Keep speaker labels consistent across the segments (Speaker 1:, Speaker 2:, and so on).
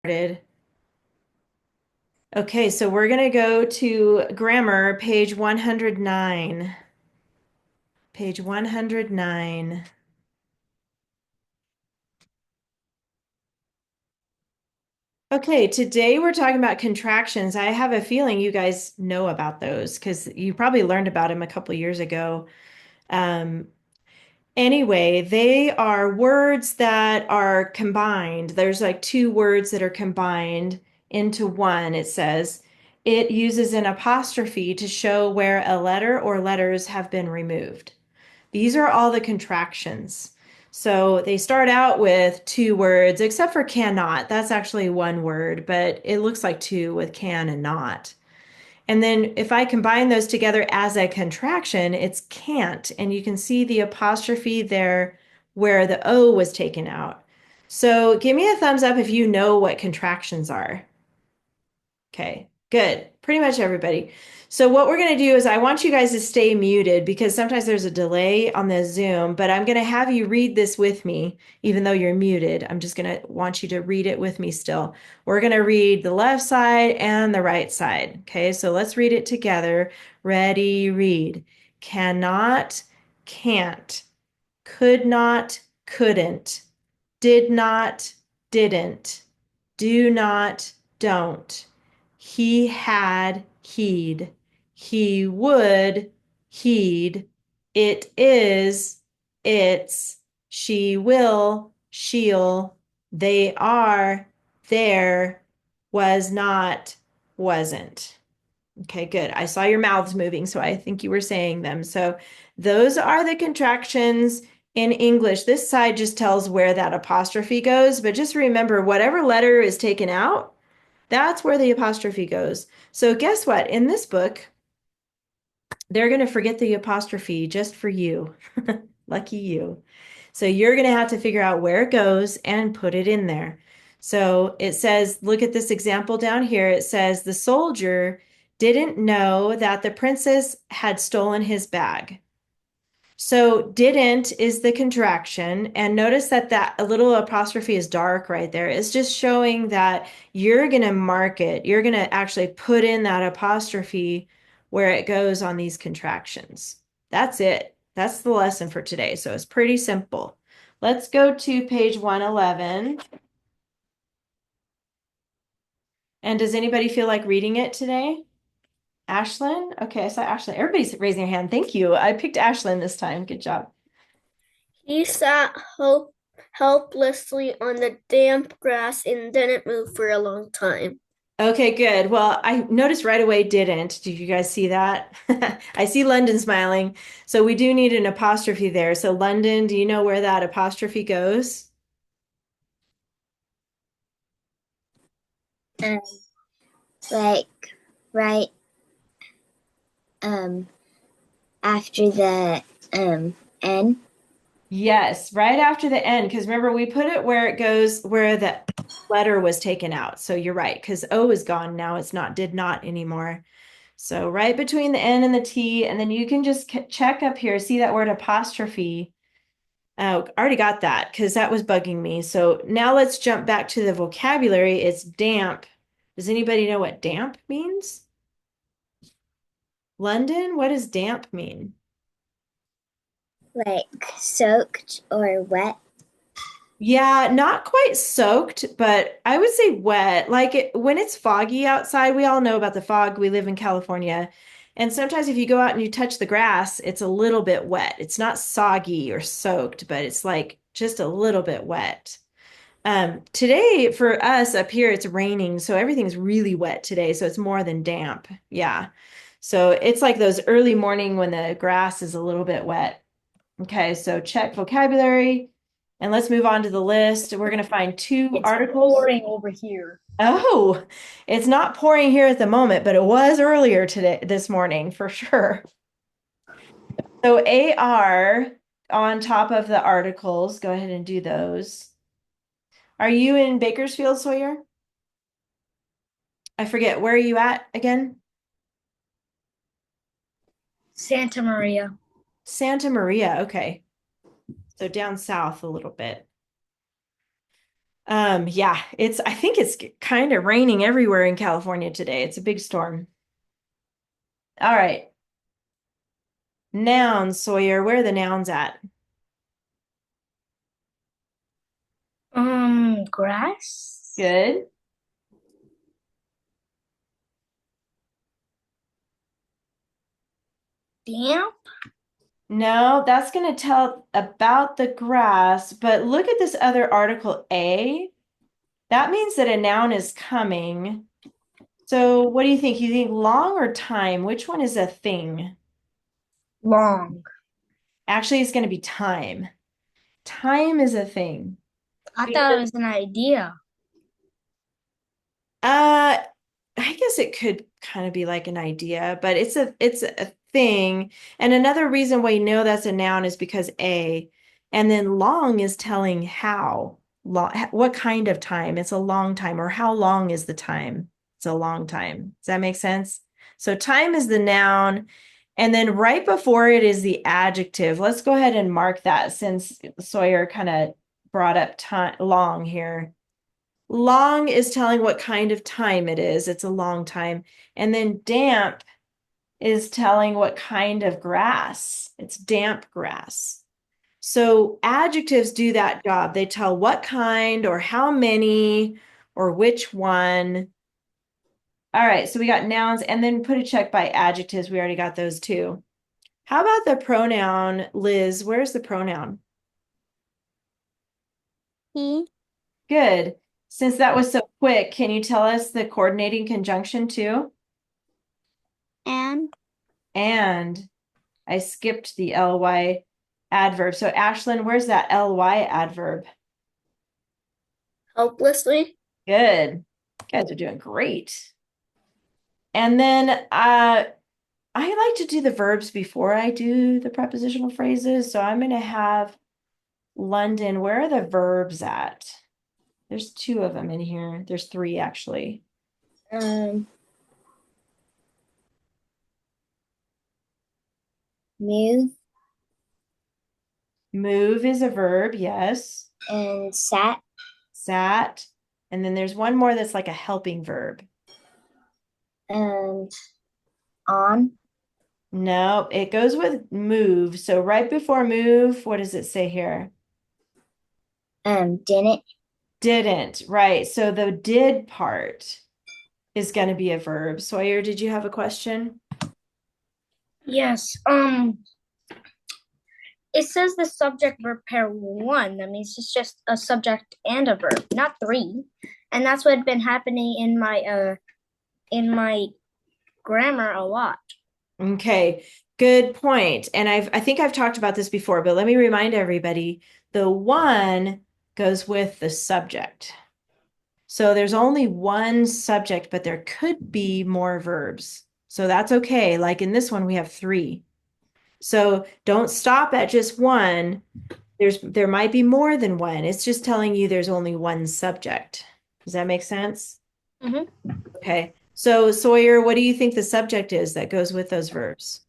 Speaker 1: Started. Okay, so we're going to go to grammar, page 109. Page 109. Okay, today we're talking about contractions. I have a feeling you guys know about those because you probably learned about them a couple years ago. Um, Anyway, they are words that are combined. There's like two words that are combined into one. It says it uses an apostrophe to show where a letter or letters have been removed. These are all the contractions. So they start out with two words, except for cannot. That's actually one word, but it looks like two with can and not. And then if I combine those together as a contraction, it's can't. And you can see the apostrophe there where the O was taken out. So give me a thumbs up if you know what contractions are. Okay, good. Pretty much everybody. So what we're going to do is I want you guys to stay muted because sometimes there's a delay on the Zoom, but I'm going to have you read this with me, even though you're muted. I'm just going to want you to read it with me still. We're going to read the left side and the right side. Okay, so let's read it together. Ready, read. Cannot, can't. Could not, couldn't. Did not, didn't. Do not, don't. He had, he'd. He would, he'd. It is, it's. She will, she'll. They are, there. Was not, wasn't. Okay, good. I saw your mouths moving, so I think you were saying them. So those are the contractions in English. This side just tells where that apostrophe goes, but just remember whatever letter is taken out, that's where the apostrophe goes. So guess what? In this book, they're going to forget the apostrophe just for you. Lucky you. So you're going to have to figure out where it goes and put it in there. So it says, look at this example down here. It says, the soldier didn't know that the princess had stolen his bag. So didn't is the contraction. And notice that a little apostrophe is dark right there. It's just showing that you're going to mark it. You're going to actually put in that apostrophe where it goes on these contractions. That's it. That's the lesson for today. So it's pretty simple. Let's go to page 111. And does anybody feel like reading it today? Ashlyn? Okay, I saw Ashlyn. Everybody's raising their hand. Thank you. I picked Ashlyn this time. Good job.
Speaker 2: He sat helplessly on the damp grass and didn't move for a long time.
Speaker 1: Okay, good. Well, I noticed right away didn't. Did you guys see that? I see London smiling. So we do need an apostrophe there. So London, do you know where that apostrophe goes?
Speaker 2: Um, like right um after the N.
Speaker 1: Yes, right after the N, because remember we put it where it goes, where the letter was taken out. So you're right, because O is gone now. It's not did not anymore. So right between the N and the T, and then you can just check up here. See that word apostrophe? Oh, I already got that because that was bugging me. So now let's jump back to the vocabulary. It's damp. Does anybody know what damp means? London, what does damp mean?
Speaker 2: Like soaked or wet.
Speaker 1: Yeah, not quite soaked, but I would say wet. Like when it's foggy outside, we all know about the fog. We live in California. And sometimes if you go out and you touch the grass, it's a little bit wet. It's not soggy or soaked, but it's like just a little bit wet. Today for us up here, it's raining, so everything's really wet today. So it's more than damp. Yeah. So it's like those early morning when the grass is a little bit wet. Okay, so check vocabulary and let's move on to the list. We're going to find two
Speaker 3: It's
Speaker 1: articles.
Speaker 3: pouring over here.
Speaker 1: Oh, it's not pouring here at the moment, but it was earlier today, this morning for sure. So AR on top of the articles, go ahead and do those. Are you in Bakersfield, Sawyer? I forget, where are you at again?
Speaker 3: Santa Maria.
Speaker 1: Santa Maria. Okay. So down south a little bit. Yeah, I think it's kind of raining everywhere in California today. It's a big storm. All right. Nouns, Sawyer. Where are the nouns at?
Speaker 3: Grass.
Speaker 1: Good.
Speaker 3: Damp.
Speaker 1: No, that's going to tell about the grass, but look at this other article, A. That means that a noun is coming. So what do you think? You think long or time? Which one is a thing?
Speaker 3: Long.
Speaker 1: Actually, it's going to be time. Time is a thing.
Speaker 3: I thought it
Speaker 1: Because
Speaker 3: was an idea.
Speaker 1: Uh, I guess it could kind of be like an idea, but it's a thing. And another reason why you know that's a noun is because A, and then long is telling how long, what kind of time. It's a long time, or how long is the time? It's a long time. Does that make sense? So time is the noun, and then right before it is the adjective. Let's go ahead and mark that since Sawyer kind of brought up time long here. Long is telling what kind of time it is. It's a long time. And then damp is telling what kind of grass. It's damp grass. So adjectives do that job. They tell what kind or how many or which one. All right, so we got nouns and then put a check by adjectives. We already got those too. How about the pronoun, Liz? Where's the pronoun?
Speaker 2: He
Speaker 1: Good. Since that was so quick, can you tell us the coordinating conjunction too?
Speaker 2: and
Speaker 1: And I skipped the ly adverb. So Ashlyn, where's that ly adverb?
Speaker 2: helplessly.
Speaker 1: Good. You guys are doing great. And then I like to do the verbs before I do the prepositional phrases. So I'm going to have London. Where are the verbs at? There's two of them in here. There's three actually.
Speaker 2: Um, move
Speaker 1: Move is a verb, yes.
Speaker 2: and sat
Speaker 1: Sat. And then there's one more that's like a helping verb.
Speaker 2: and on
Speaker 1: No, it goes with move. So right before move, what does it say here?
Speaker 2: didn't.
Speaker 1: Didn't, right. So the did part is going to be a verb. Sawyer, did you have a question?
Speaker 3: Yes. It says the subject verb pair one. That means it's just a subject and a verb, not three. And that's what had been happening in my grammar a lot.
Speaker 1: Okay, good point. And I think I've talked about this before, but let me remind everybody, the one goes with the subject. So there's only one subject, but there could be more verbs. So that's okay. Like in this one, we have three. So don't stop at just one. There might be more than one. It's just telling you there's only one subject. Does that make sense?
Speaker 3: Mm-hmm.
Speaker 1: Okay. So Sawyer, what do you think the subject is that goes with those verbs?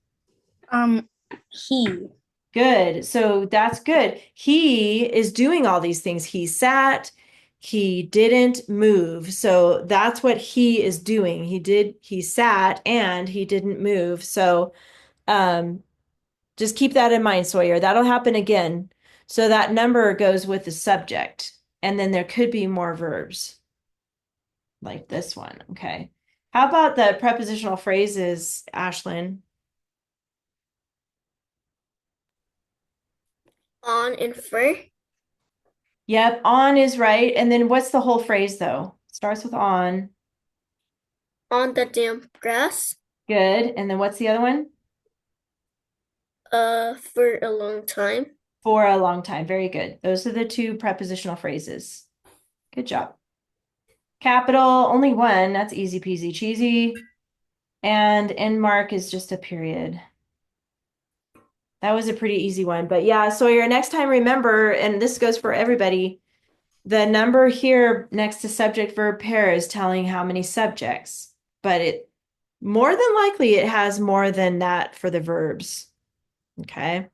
Speaker 3: Um, he.
Speaker 1: Good. So that's good. He is doing all these things. He sat, he didn't move. So that's what he is doing. He sat and he didn't move. So um just keep that in mind, Sawyer. That'll happen again. So that number goes with the subject. And then there could be more verbs like this one. Okay. How about the prepositional phrases, Ashlyn?
Speaker 2: On and for
Speaker 1: Yep, on is right. And then what's the whole phrase though? Starts with on.
Speaker 2: on the damp grass
Speaker 1: Good. And then what's the other one?
Speaker 2: for a long time.
Speaker 1: For a long time. Very good. Those are the two prepositional phrases. Good job. Capital, only one. That's easy peasy cheesy. And end mark is just a period. That was a pretty easy one. But yeah, Sawyer, next time remember, and this goes for everybody, the number here next to subject verb pair is telling how many subjects, but it more than likely it has more than that for the verbs. Okay.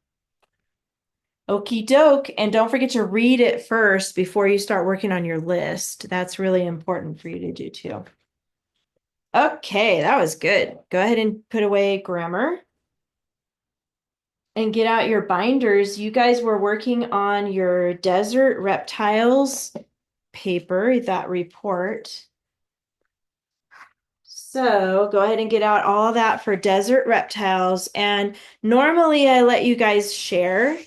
Speaker 1: Okie doke. And don't forget to read it first before you start working on your list. That's really important for you to do too. Okay, that was good. Go ahead and put away grammar and get out your binders. You guys were working on your desert reptiles paper, that report. So go ahead and get out all that for desert reptiles. And normally I let you guys share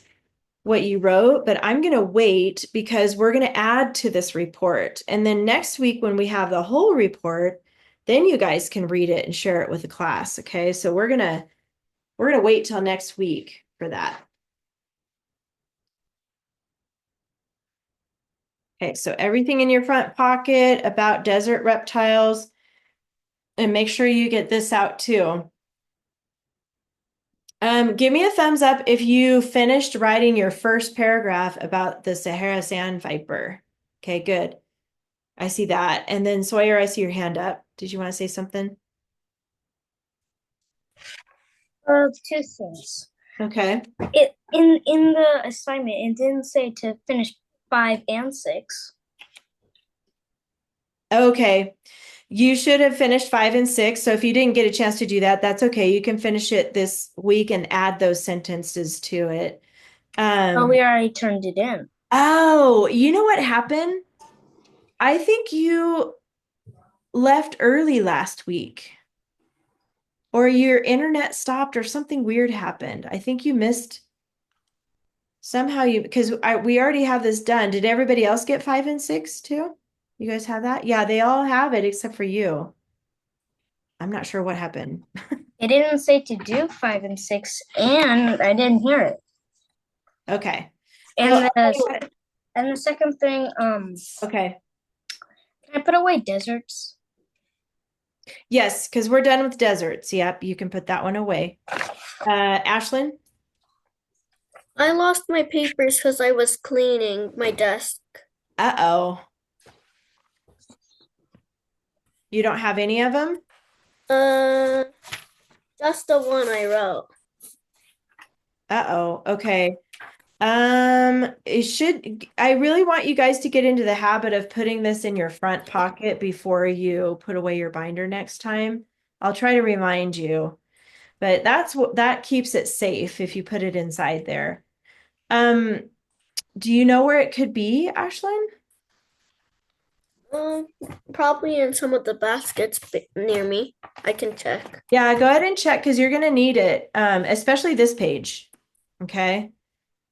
Speaker 1: what you wrote, but I'm going to wait because we're going to add to this report. And then next week, when we have the whole report, then you guys can read it and share it with the class. Okay. So we're gonna wait till next week for that. Okay, so everything in your front pocket about desert reptiles, and make sure you get this out too. Give me a thumbs up if you finished writing your first paragraph about the Sahara sand viper. Okay, good. I see that. And then Sawyer, I see your hand up. Did you want to say something?
Speaker 3: Two things.
Speaker 1: Okay.
Speaker 3: It in the assignment, it didn't say to finish 5 and 6.
Speaker 1: Okay. You should have finished 5 and 6. So if you didn't get a chance to do that, that's okay. You can finish it this week and add those sentences to it.
Speaker 3: Oh, we already turned it in.
Speaker 1: Oh, you know what happened? I think you left early last week, or your internet stopped, or something weird happened. I think you missed somehow because we already have this done. Did everybody else get 5 and 6 too? You guys have that? Yeah, they all have it except for you. I'm not sure what happened.
Speaker 3: It didn't say to do 5 and 6, and I didn't hear it.
Speaker 1: Okay.
Speaker 3: And
Speaker 1: Well,
Speaker 3: the second thing,
Speaker 1: okay.
Speaker 3: can I put away deserts?
Speaker 1: Yes, because we're done with deserts. Yep, you can put that one away. Ashlyn?
Speaker 2: I lost my papers because I was cleaning my desk.
Speaker 1: Uh-oh. You don't have any of them?
Speaker 2: Uh, just the one I wrote.
Speaker 1: Uh-oh. Okay. I really want you guys to get into the habit of putting this in your front pocket before you put away your binder next time. I'll try to remind you, but that keeps it safe if you put it inside there. Do you know where it could be, Ashlyn?
Speaker 2: Um, Probably in some of the baskets near me. I can check.
Speaker 1: Yeah, go ahead and check because you're going to need it, especially this page. Okay.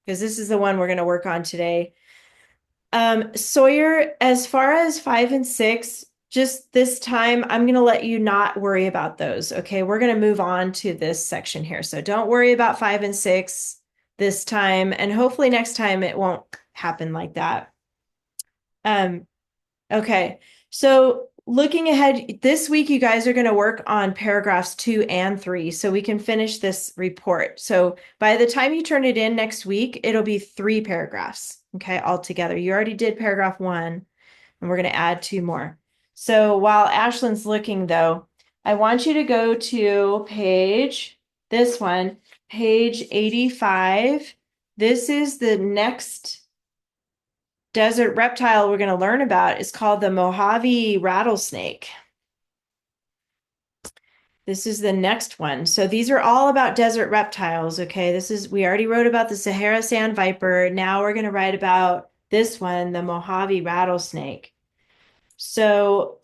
Speaker 1: Because this is the one we're going to work on today. Sawyer, as far as 5 and 6, just this time, I'm going to let you not worry about those. Okay. We're going to move on to this section here. So don't worry about 5 and 6 this time. And hopefully next time it won't happen like that. Okay. So looking ahead, this week, you guys are going to work on paragraphs 2 and 3 so we can finish this report. So by the time you turn it in next week, it'll be 3 paragraphs, okay, all together. You already did paragraph 1, and we're going to add 2 more. So while Ashlyn's looking, though, I want you to go to this one, page 85. This is the next desert reptile we're going to learn about. Is called the Mojave rattlesnake. This is the next one. So these are all about desert reptiles, okay? We already wrote about the Sahara sand viper. Now we're going to write about this one, the Mojave rattlesnake. So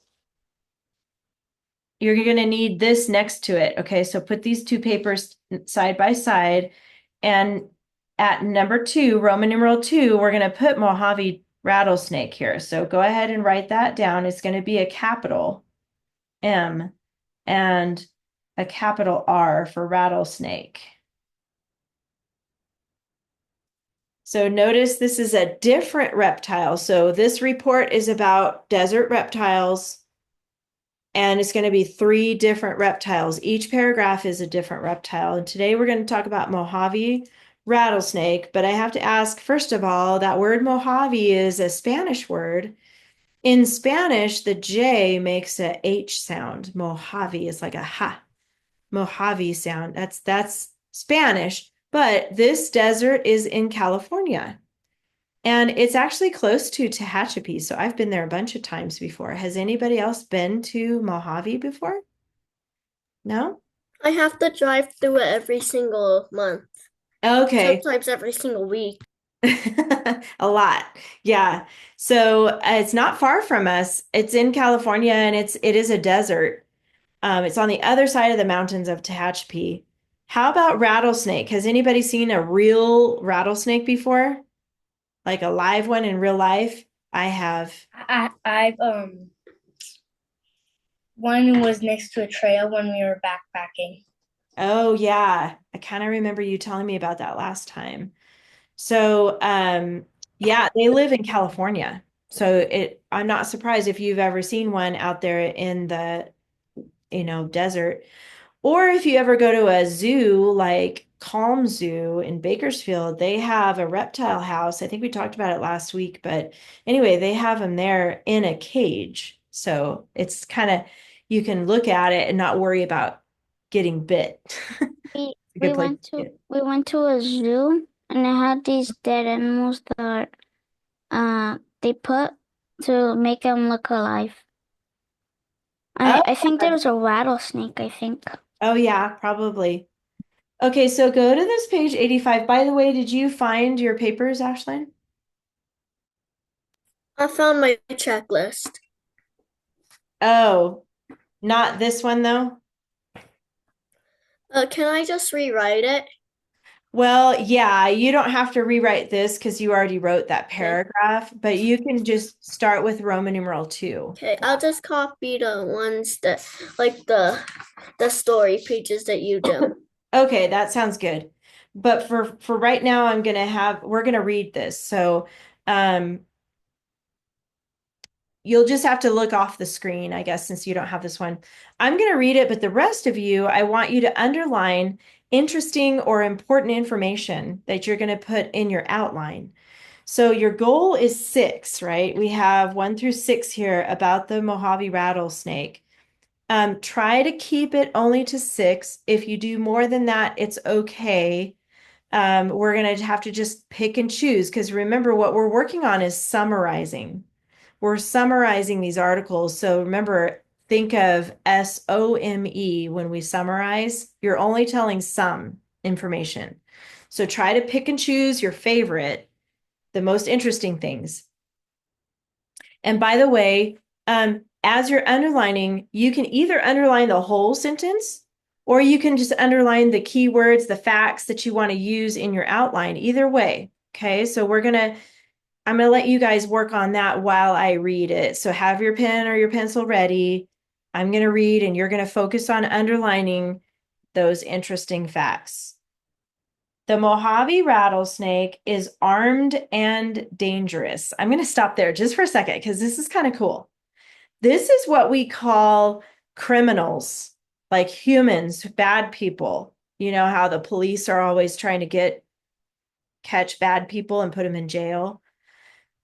Speaker 1: you're going to need this next to it, okay? So put these 2 papers side by side, and at number 2, Roman numeral 2, we're going to put Mojave rattlesnake here. So go ahead and write that down. It's going to be a capital M and a capital R for rattlesnake. So notice this is a different reptile. So this report is about desert reptiles, and it's going to be 3 different reptiles. Each paragraph is a different reptile. And today we're going to talk about Mojave rattlesnake, but I have to ask, first of all, that word Mojave is a Spanish word. In Spanish, the J makes a H sound. Mojave is like a ha. Mojave sound. That's Spanish, But this desert is in California. And it's actually close to Tehachapi. So I've been there a bunch of times before. Has anybody else been to Mojave before? No?
Speaker 2: I have to drive through it every single month,
Speaker 1: Okay.
Speaker 2: sometimes every single week.
Speaker 1: A lot. Yeah. So it's not far from us. It's in California and it is a desert. It's on the other side of the mountains of Tehachapi. How about rattlesnake? Has anybody seen a real rattlesnake before? Like a live one in real life? I have.
Speaker 3: I've one was next to a trail when we were backpacking.
Speaker 1: Oh yeah. I kind of remember you telling me about that last time. So, yeah, they live in California. So I'm not surprised if you've ever seen one out there in the, desert. Or if you ever go to a zoo like Calm Zoo in Bakersfield, they have a reptile house. I think we talked about it last week, but anyway, they have them there in a cage. So it's kind of, you can look at it and not worry about getting bit.
Speaker 4: We
Speaker 1: It's a good place to get.
Speaker 4: we went to a zoo and it had these dead animals that they put to make them look alive.
Speaker 1: Oh,
Speaker 4: I think there was a rattlesnake, I think.
Speaker 1: oh yeah, probably. Okay, so go to this page 85. By the way, did you find your papers, Ashlyn?
Speaker 2: I found my checklist.
Speaker 1: Oh, not this one though?
Speaker 2: Can I just rewrite it?
Speaker 1: Well, yeah, you don't have to rewrite this because you already wrote that
Speaker 2: Okay.
Speaker 1: paragraph, but you can just start with Roman numeral 2.
Speaker 2: Okay, I'll just copy the ones that like the story pages that you do.
Speaker 1: Okay, that sounds good. But for right now, we're gonna read this. So, um, you'll just have to look off the screen, I guess, since you don't have this one. I'm going to read it, but the rest of you, I want you to underline interesting or important information that you're going to put in your outline. So your goal is 6, right? We have 1 through 6 here about the Mojave rattlesnake. Try to keep it only to 6. If you do more than that, it's okay. We're going to have to just pick and choose because remember, what we're working on is summarizing. We're summarizing these articles. So remember, think of SOME when we summarize. You're only telling some information. So try to pick and choose your favorite, the most interesting things. And by the way, as you're underlining, you can either underline the whole sentence or you can just underline the keywords, the facts that you want to use in your outline. Either way. Okay, so I'm going to let you guys work on that while I read it. So have your pen or your pencil ready. I'm going to read and you're going to focus on underlining those interesting facts. The Mojave rattlesnake is armed and dangerous. I'm going to stop there just for a second because this is kind of cool. This is what we call criminals, like humans, bad people. You know how the police are always trying to catch bad people and put them in jail.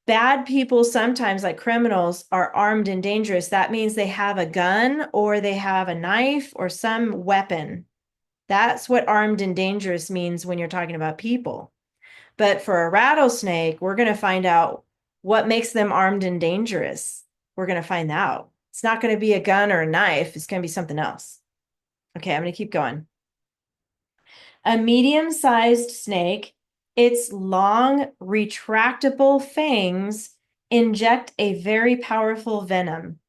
Speaker 1: Bad people sometimes, like criminals, are armed and dangerous. That means they have a gun or they have a knife or some weapon. That's what armed and dangerous means when you're talking about people. But for a rattlesnake, we're going to find out what makes them armed and dangerous. We're going to find out. It's not going to be a gun or a knife. It's going to be something else. Okay, I'm going to keep going. A medium-sized snake, its long, retractable fangs inject a very powerful venom.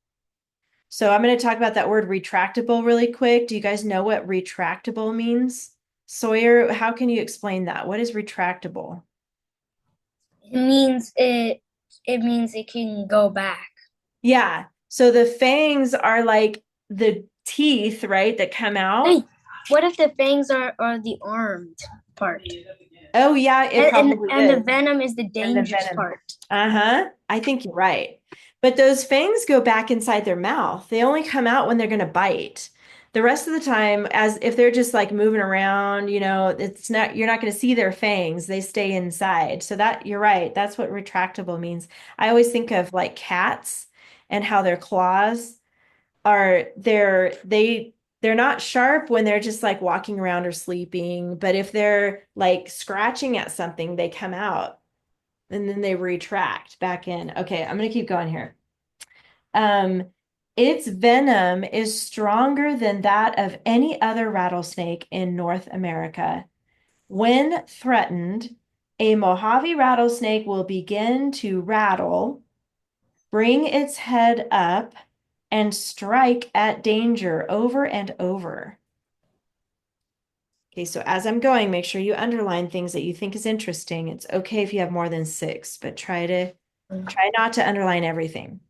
Speaker 1: So I'm going to talk about that word retractable really quick. Do you guys know what retractable means? Sawyer, how can you explain that? What is retractable?
Speaker 3: It means it can go back.
Speaker 1: Yeah. So the fangs are like the teeth, right, that come out.
Speaker 3: Hey, what if the fangs are the armed part?
Speaker 1: Oh, yeah, it probably
Speaker 3: And the
Speaker 1: is.
Speaker 3: venom is the
Speaker 1: And the
Speaker 3: dangerous
Speaker 1: venom.
Speaker 3: part.
Speaker 1: Uh-huh. I think you're right. But those fangs go back inside their mouth. They only come out when they're going to bite. The rest of the time, as if they're just like moving around, you're not going to see their fangs. They stay inside. So that you're right. That's what retractable means. I always think of like cats and how their claws are they They're not sharp when they're just like walking around or sleeping, but if they're like scratching at something, they come out and then they retract back in. Okay, I'm gonna keep going here. Um, its venom is stronger than that of any other rattlesnake in North America. When threatened, a Mojave rattlesnake will begin to rattle, bring its head up, and strike at danger over and over. Okay, so as I'm going, make sure you underline things that you think is interesting. It's okay if you have more than 6, but try not to underline everything.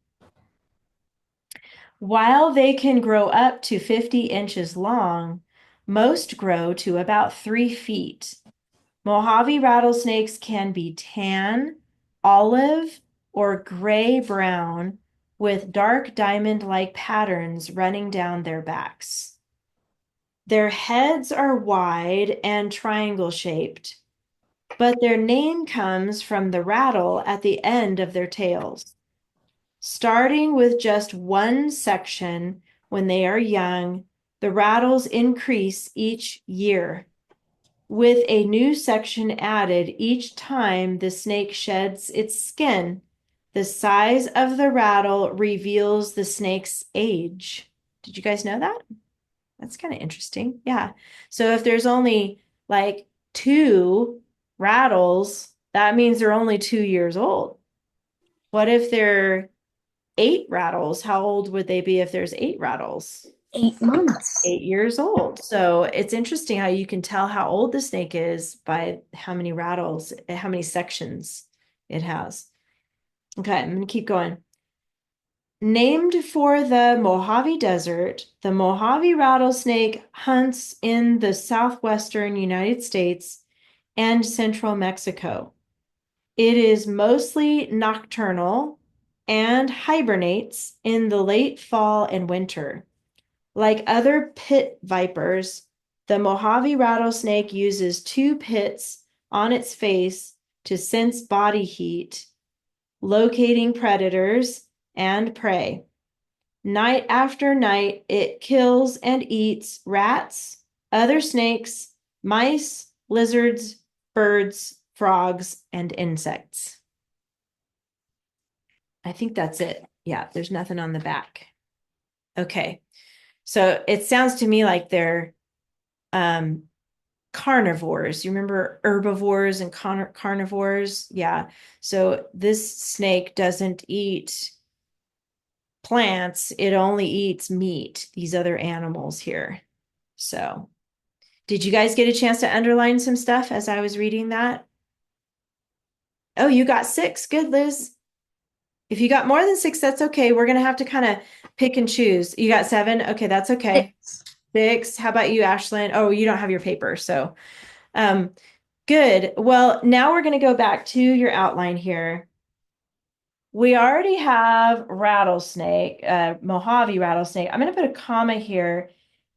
Speaker 1: While they can grow up to 50 inches long, most grow to about 3 feet. Mojave rattlesnakes can be tan, olive, or gray-brown with dark diamond-like patterns running down their backs. Their heads are wide and triangle-shaped, but their name comes from the rattle at the end of their tails. Starting with just one section when they are young, the rattles increase each year, with a new section added each time the snake sheds its skin. The size of the rattle reveals the snake's age. Did you guys know that? That's kind of interesting. Yeah. So if there's only like 2 rattles, that means they're only 2 years old. What if they're 8 rattles? How old would they be if there's 8 rattles?
Speaker 3: 8 months.
Speaker 1: 8 years old. So it's interesting how you can tell how old the snake is by how many rattles, how many sections it has. Okay, I'm going to keep going. Named for the Mojave Desert, the Mojave rattlesnake hunts in the southwestern United States and central Mexico. It is mostly nocturnal and hibernates in the late fall and winter. Like other pit vipers, the Mojave rattlesnake uses 2 pits on its face to sense body heat, locating predators and prey. Night after night, it kills and eats rats, other snakes, mice, lizards, birds, frogs, and insects. I think that's it. Yeah, there's nothing on the back. Okay. So it sounds to me like they're carnivores. You remember herbivores and carnivores? Yeah. So this snake doesn't eat plants, it only eats meat, these other animals here. So, did you guys get a chance to underline some stuff as I was reading that? Oh, you got 6. Good, Liz. If you got more than 6, that's okay. We're going to have to kind of pick and choose. You got 7? Okay, that's okay. 6. How about you, Ashlyn? Oh, you don't have your paper. So, good. Well, now we're going to go back to your outline here. We already have rattlesnake, Mojave rattlesnake. I'm going to put a comma here,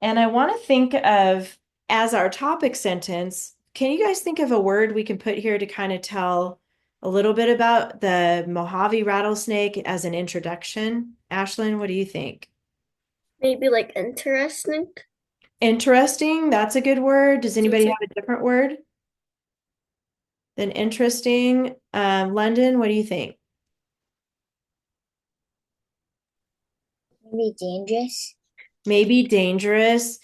Speaker 1: and I want to think of as our topic sentence. Can you guys think of a word we can put here to kind of tell a little bit about the Mojave rattlesnake as an introduction? Ashlyn, what do you think?
Speaker 2: Maybe like interesting.
Speaker 1: Interesting, that's a good word. Does anybody have a different word than interesting? London, what do you think?
Speaker 3: Maybe dangerous.
Speaker 1: Maybe dangerous.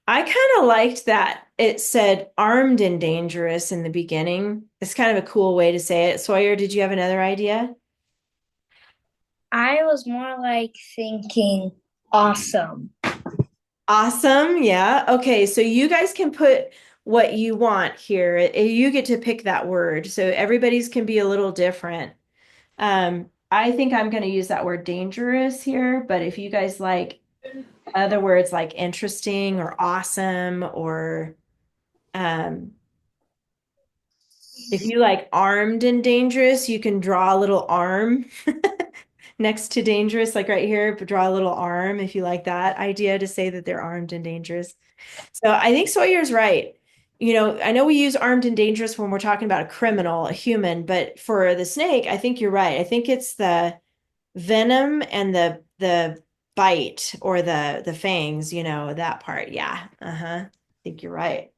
Speaker 1: I kind of liked that it said armed and dangerous in the beginning. It's kind of a cool way to say it. Sawyer, did you have another idea?
Speaker 3: I was more like thinking awesome.
Speaker 1: Awesome. Yeah. Okay. So you guys can put what you want here. You get to pick that word. So everybody's can be a little different. I think I'm going to use that word dangerous here, but if you guys like other words like interesting or awesome or if you like armed and dangerous, you can draw a little arm next to dangerous, like right here, but draw a little arm if you like that idea to say that they're armed and dangerous. So I think Sawyer's right. You know, I know we use armed and dangerous when we're talking about a criminal, a human, but for the snake, I think you're right. I think it's the venom and the bite or the fangs, that part. Yeah. Uh-huh. I think you're right.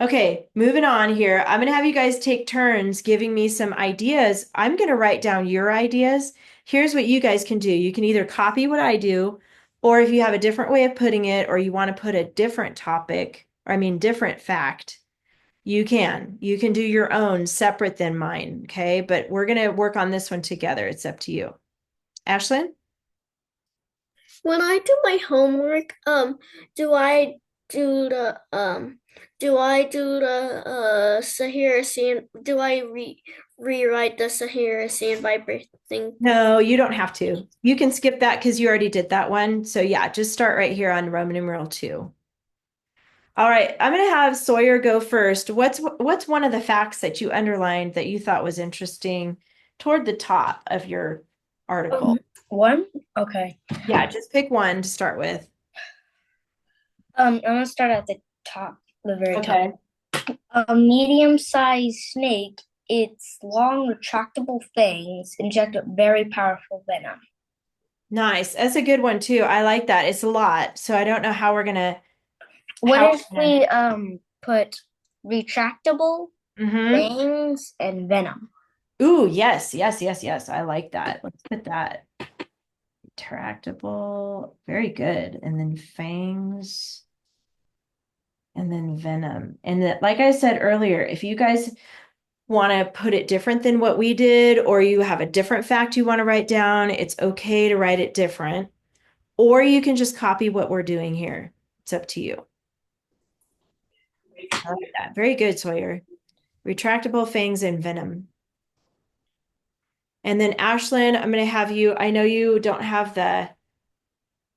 Speaker 1: Okay, moving on here. I'm going to have you guys take turns giving me some ideas. I'm going to write down your ideas. Here's what you guys can do. You can either copy what I do, or if you have a different way of putting it, or you want to put a different topic, or I mean, different fact, you can. You can do your own separate than mine. Okay, but we're going to work on this one together. It's up to you. Ashlyn?
Speaker 2: When I do my homework, do I do I do the Sahara Sand? Do I rewrite the Sahara Sand Viper thing?
Speaker 1: No, you don't have to. You can skip that because you already did that one. So yeah, just start right here on Roman numeral 2. All right, I'm going to have Sawyer go first. What's one of the facts that you underlined that you thought was interesting toward the top of your article?
Speaker 3: One? Okay.
Speaker 1: Yeah, just pick one to start with.
Speaker 3: I'm gonna start at the top, the very top.
Speaker 1: Okay.
Speaker 3: A medium-sized snake, its long, retractable fangs inject a very powerful venom.
Speaker 1: Nice. That's a good one too. I like that. It's a lot. So I don't know how we're gonna
Speaker 3: What
Speaker 1: how
Speaker 3: if we put retractable
Speaker 1: Mm-hmm.
Speaker 3: fangs and venom?
Speaker 1: Ooh, yes, yes, yes, yes. I like that. Let's put that. Tractable. Very good. And then fangs. And then venom. And that, like I said earlier, if you guys want to put it different than what we did, or you have a different fact you want to write down, it's okay to write it different. Or you can just copy what we're doing here. It's up to you. I like that. Very good, Sawyer. Retractable fangs and venom. And then Ashlyn, I'm going to have you, I know you don't have the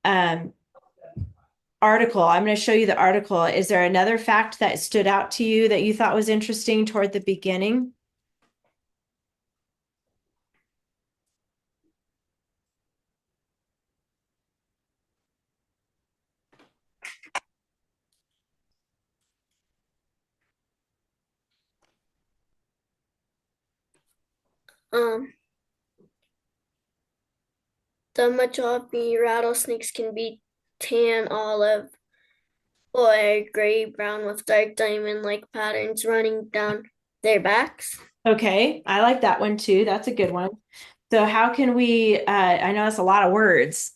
Speaker 1: um, article. I'm going to show you the article. Is there another fact that stood out to you that you thought was interesting toward the beginning?
Speaker 2: Um, the Mojave rattlesnakes can be tan, olive, or gray brown with dark diamond-like patterns running down their backs.
Speaker 1: Okay, I like that one too. That's a good one. So how can we I know that's a lot of words.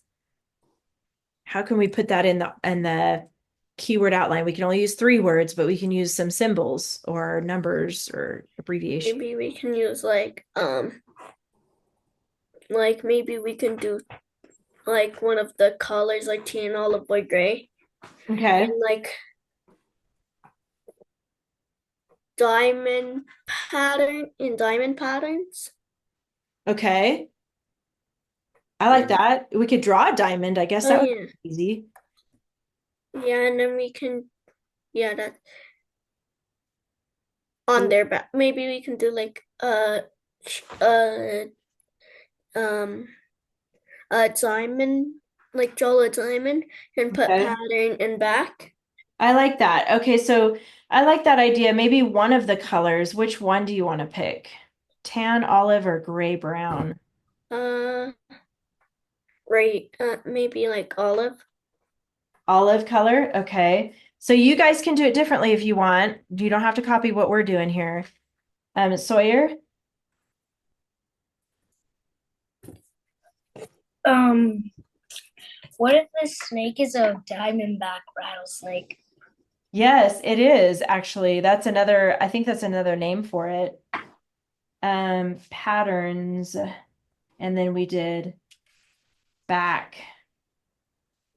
Speaker 1: How can we put that in the keyword outline? We can only use 3 words, but we can use some symbols or numbers or abbreviation.
Speaker 2: Maybe we can use maybe we can do like one of the colors like tan, olive, or gray,
Speaker 1: Okay.
Speaker 2: and like diamond patterns.
Speaker 1: Okay. I like
Speaker 2: And
Speaker 1: that. We could draw a diamond. I guess
Speaker 2: oh
Speaker 1: that would
Speaker 2: yeah,
Speaker 1: be easy.
Speaker 2: yeah, and then we can that on their back. Maybe we can do like uh um a diamond, like draw a diamond and put
Speaker 1: Okay.
Speaker 2: pattern in back.
Speaker 1: I like that. Okay, so I like that idea. Maybe one of the colors. Which one do you want to pick? Tan, olive, or gray brown?
Speaker 2: Uh, right. Maybe like olive.
Speaker 1: Olive color. Okay. So you guys can do it differently if you want. You don't have to copy what we're doing here. Sawyer?
Speaker 3: Um, what if the snake is a diamondback rattlesnake?
Speaker 1: Yes, it is actually. I think that's another name for it. Patterns. And then we did back.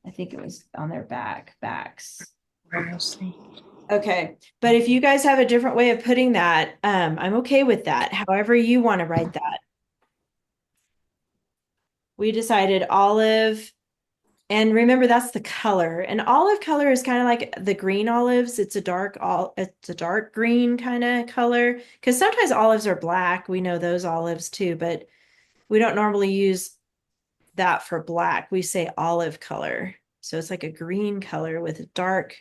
Speaker 1: I think it was on their backs.
Speaker 3: Rattlesnake.
Speaker 1: Okay. But if you guys have a different way of putting that, I'm okay with that. However you want to write that. We decided olive. And remember, that's the color. And olive color is kind of like the green olives. It's a dark green kind of color. Because sometimes olives are black. We know those olives too, but we don't normally use that for black. We say olive color. So it's like a green color with a dark.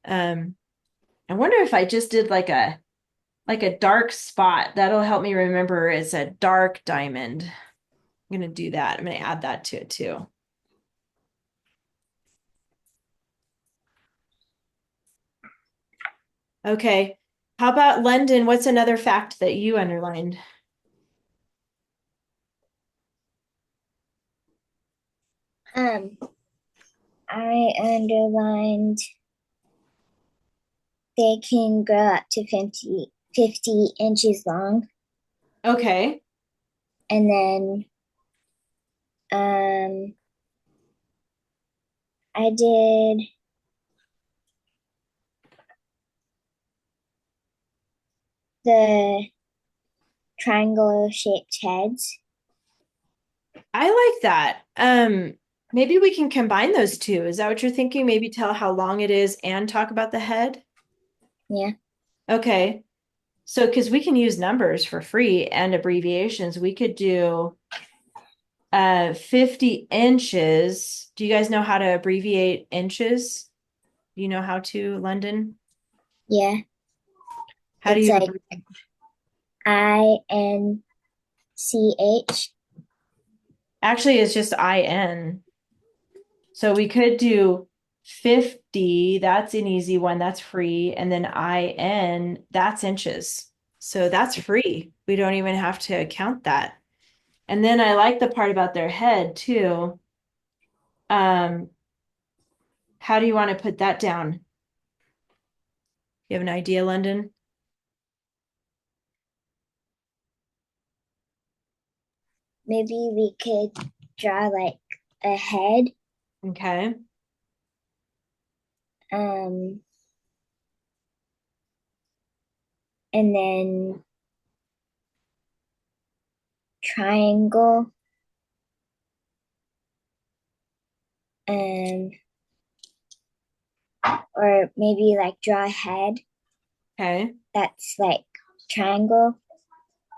Speaker 1: Um, I wonder if I just did like a dark spot. That'll help me remember it's a dark diamond. going to do that. I'm going to add that to it too. Okay. How about London? What's another fact that you underlined?
Speaker 5: Um, I underlined they can grow up to 50 inches long.
Speaker 1: Okay.
Speaker 5: And then I did the triangle shaped heads.
Speaker 1: I like that. Maybe we can combine those two. Is that what you're thinking? Maybe tell how long it is and talk about the head?
Speaker 5: Yeah.
Speaker 1: Okay. So, because we can use numbers for free and abbreviations, we could do 50 inches. Do you guys know how to abbreviate inches? Do you know how to, London?
Speaker 5: Yeah.
Speaker 1: How do
Speaker 5: It's
Speaker 1: you
Speaker 5: like INCH.
Speaker 1: Actually, it's just IN. So we could do 50. That's an easy one. That's free. And then IN, that's inches. So that's free. We don't even have to count that. And then I like the part about their head too. Um, how do you want to put that down? You have an idea, London?
Speaker 5: Maybe we could draw like a head.
Speaker 1: Okay.
Speaker 5: Um, and then triangle. Um, or maybe like draw a head
Speaker 1: Okay.
Speaker 5: that's like triangle.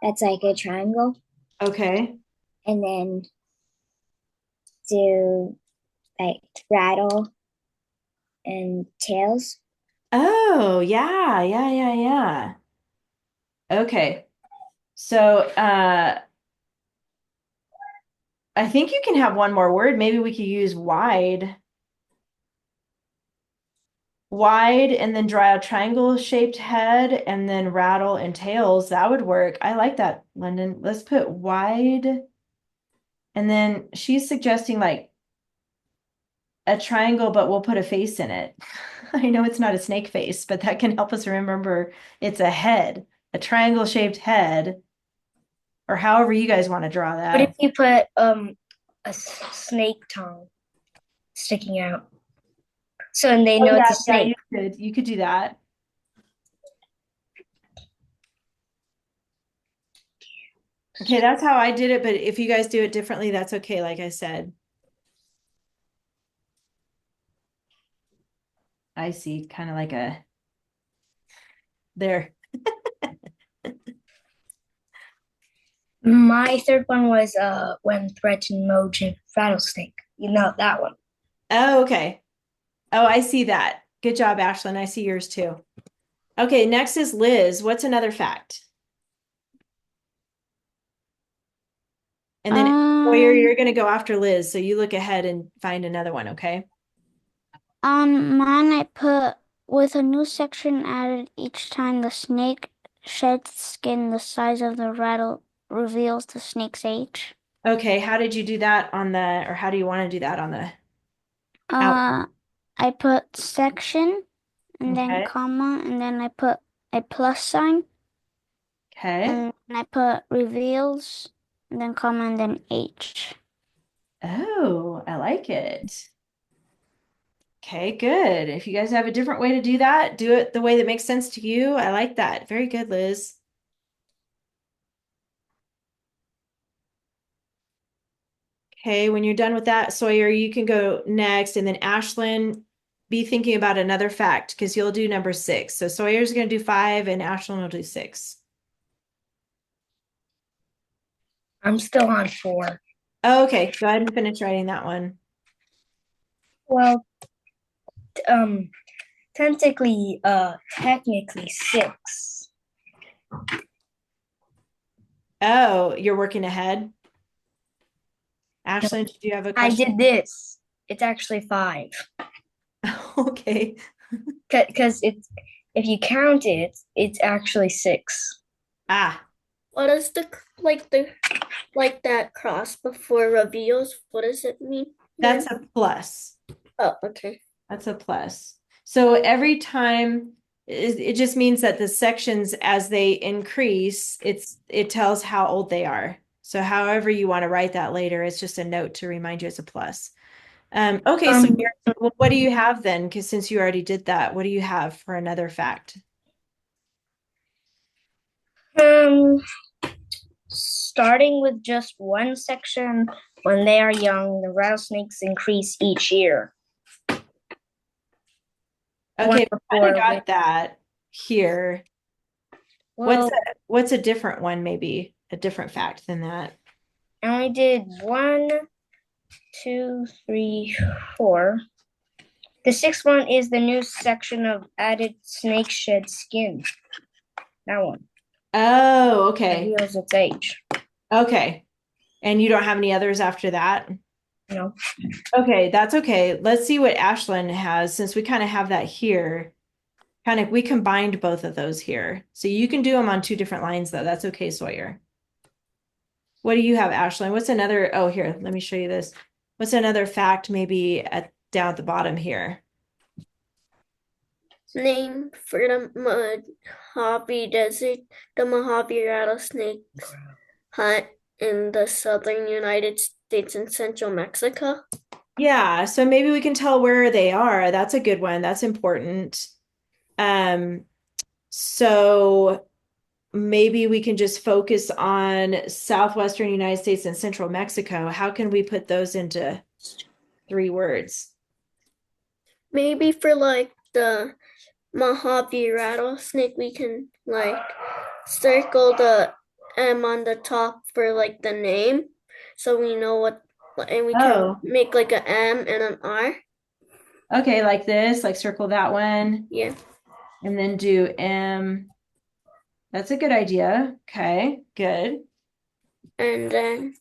Speaker 5: That's like a triangle.
Speaker 1: Okay.
Speaker 5: And then do like rattle and tails.
Speaker 1: Oh, yeah, yeah, yeah, yeah. Okay. So, I think you can have one more word. Maybe we could use wide. Wide and then draw a triangle shaped head and then rattle and tails. That would work. I like that, London. Let's put wide. And then she's suggesting like a triangle, but we'll put a face in it. I know it's not a snake face, but that can help us remember it's a head, a triangle shaped head, or however you guys want to draw
Speaker 3: What if
Speaker 1: that.
Speaker 3: you put a snake tongue sticking out? So and they
Speaker 1: Oh
Speaker 3: know
Speaker 1: yeah,
Speaker 3: it's a
Speaker 1: yeah,
Speaker 3: snake.
Speaker 1: you could do that. Okay, that's how I did it, but if you guys do it differently, that's okay, like I said. I see kind of like a there.
Speaker 3: My third one was when threatened Mojang rattlesnake. You know that one.
Speaker 1: Oh, okay. Oh, I see that. Good job, Ashlyn. I see yours too. Okay, next is Liz. What's another fact? And then Sawyer,
Speaker 4: Um,
Speaker 1: you're going to go after Liz, so you look ahead and find another one, okay?
Speaker 4: on mine I put with a new section added each time the snake sheds skin, the size of the rattle reveals the snake's age.
Speaker 1: Okay, how did you do that on the, or how do you want to do that on the out?
Speaker 4: Uh, I put section and then
Speaker 1: Okay.
Speaker 4: comma and then I put a plus sign
Speaker 1: Okay.
Speaker 4: and I put reveals and then comma and then H.
Speaker 1: Oh, I like it. Okay, good. If you guys have a different way to do that, do it the way that makes sense to you. I like that. Very good, Liz. Okay, when you're done with that, Sawyer, you can go next. And then Ashlyn, be thinking about another fact because you'll do number 6. So Sawyer's going to do 5 and Ashlyn will do 6.
Speaker 3: I'm still on 4.
Speaker 1: Oh, okay, go ahead and finish writing that one.
Speaker 3: Well, um, technically 6.
Speaker 1: Oh, you're working ahead? Ashlyn, did you have a
Speaker 3: I
Speaker 1: question?
Speaker 3: did this. It's actually 5.
Speaker 1: Okay.
Speaker 3: Because it's if you count it, it's actually 6.
Speaker 1: Ah,
Speaker 2: What is the that cross before reveals? What does it mean
Speaker 1: that's
Speaker 2: again?
Speaker 1: a plus.
Speaker 2: Oh, okay.
Speaker 1: That's a plus. So every time it just means that the sections as they increase, it tells how old they are. So however you want to write that later, it's just a note to remind you it's a plus. Okay, so
Speaker 3: Um,
Speaker 1: well, what do you have then? Because since you already did that, what do you have for another fact?
Speaker 3: um, starting with just one section, when they are young, the rattlesnakes increase each year. One
Speaker 1: Okay, I kind of
Speaker 3: before we,
Speaker 1: got that here. What's
Speaker 3: well,
Speaker 1: what's a different one, maybe a different fact than that?
Speaker 3: I only did 1, 2, 3, 4. The 6th one is the new section of added snake shed skin. That one
Speaker 1: Oh, okay.
Speaker 3: reveals its age.
Speaker 1: Okay. And you don't have any others after that?
Speaker 3: No.
Speaker 1: Okay, that's okay. Let's see what Ashlyn has since we kind of have that here. Kind of, we combined both of those here. So you can do them on 2 different lines though. That's okay, Sawyer. What do you have, Ashlyn? What's another? Oh, here, let me show you this. What's another fact maybe down at the bottom here?
Speaker 2: Name for the Mojave Desert. The Mojave rattlesnake hunt in the southern United States and central Mexico.
Speaker 1: Yeah, so maybe we can tell where they are. That's a good one. That's important. Um, so maybe we can just focus on southwestern United States and central Mexico. How can we put those into 3 words?
Speaker 2: Maybe for the Mojave rattlesnake, we can circle the M on the top for the name, so we know what, and we can
Speaker 1: Oh,
Speaker 2: make like an M and an R.
Speaker 1: okay, like this, like circle that one,
Speaker 2: Yeah,
Speaker 1: and then do M. That's a good idea. Okay, good.
Speaker 2: and then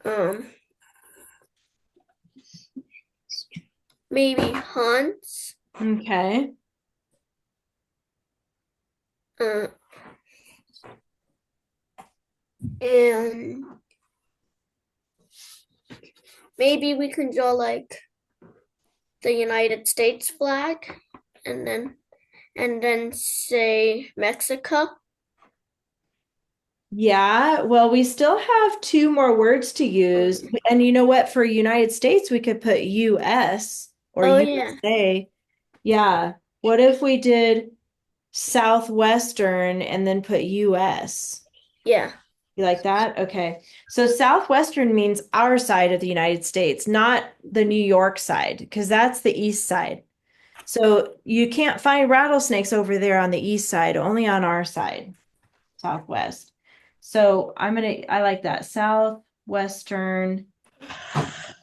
Speaker 2: um maybe hunts.
Speaker 1: Okay.
Speaker 2: Uh, and maybe we can draw the United States flag, and then say Mexico.
Speaker 1: Yeah, well, we still have 2 more words to use. And you know what? For United States, we could put US or
Speaker 2: Oh yeah,
Speaker 1: USA. Yeah. What if we did Southwestern and then put US?
Speaker 2: yeah,
Speaker 1: You like that? Okay. So Southwestern means our side of the United States, not the New York side, because that's the east side. So you can't find rattlesnakes over there on the east side, only on our side, Southwest. So I like that. Southwestern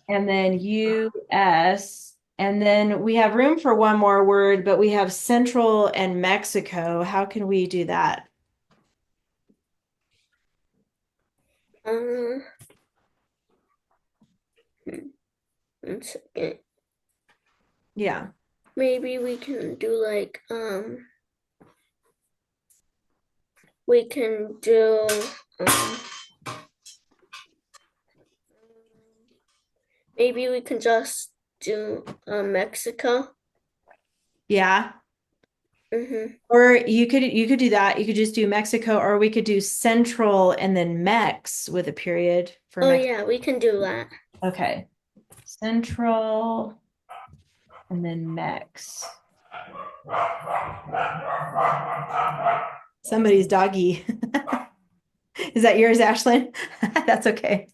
Speaker 1: and then US. And then we have room for one more word, but we have Central and Mexico. How can we do that?
Speaker 2: uh, 1 second.
Speaker 1: Yeah.
Speaker 2: Maybe we can do um maybe we can just do Mexico.
Speaker 1: Yeah.
Speaker 2: Mm-hmm.
Speaker 1: Or you could do that. You could just do Mexico, or we could do Central and then Mex with a period for
Speaker 2: Oh
Speaker 1: Mex.
Speaker 2: yeah, we can do that.
Speaker 1: Okay. Central and then Mex. Somebody's doggy. Is that yours, Ashlyn? That's okay.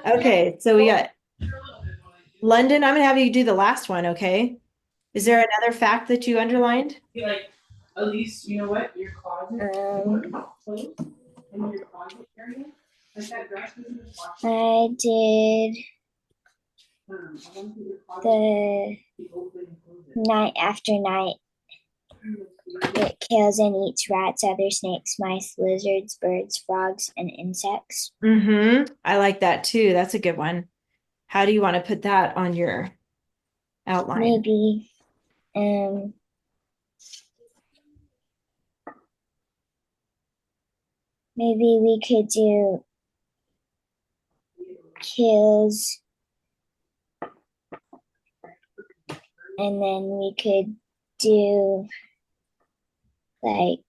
Speaker 1: Okay, so we got London. I'm gonna have you do the last one, okay? Is there another fact that you underlined?
Speaker 5: Like, at least you know what your closet clothes in your closet area. Like that dress was in the closet. I did the night after night.
Speaker 6: It kills and eats rats, other snakes, mice, lizards, birds, frogs, and insects.
Speaker 1: I like that too. That's a good one. How do you want to put that on your outline?
Speaker 6: Maybe maybe we could do kills, and then we could do like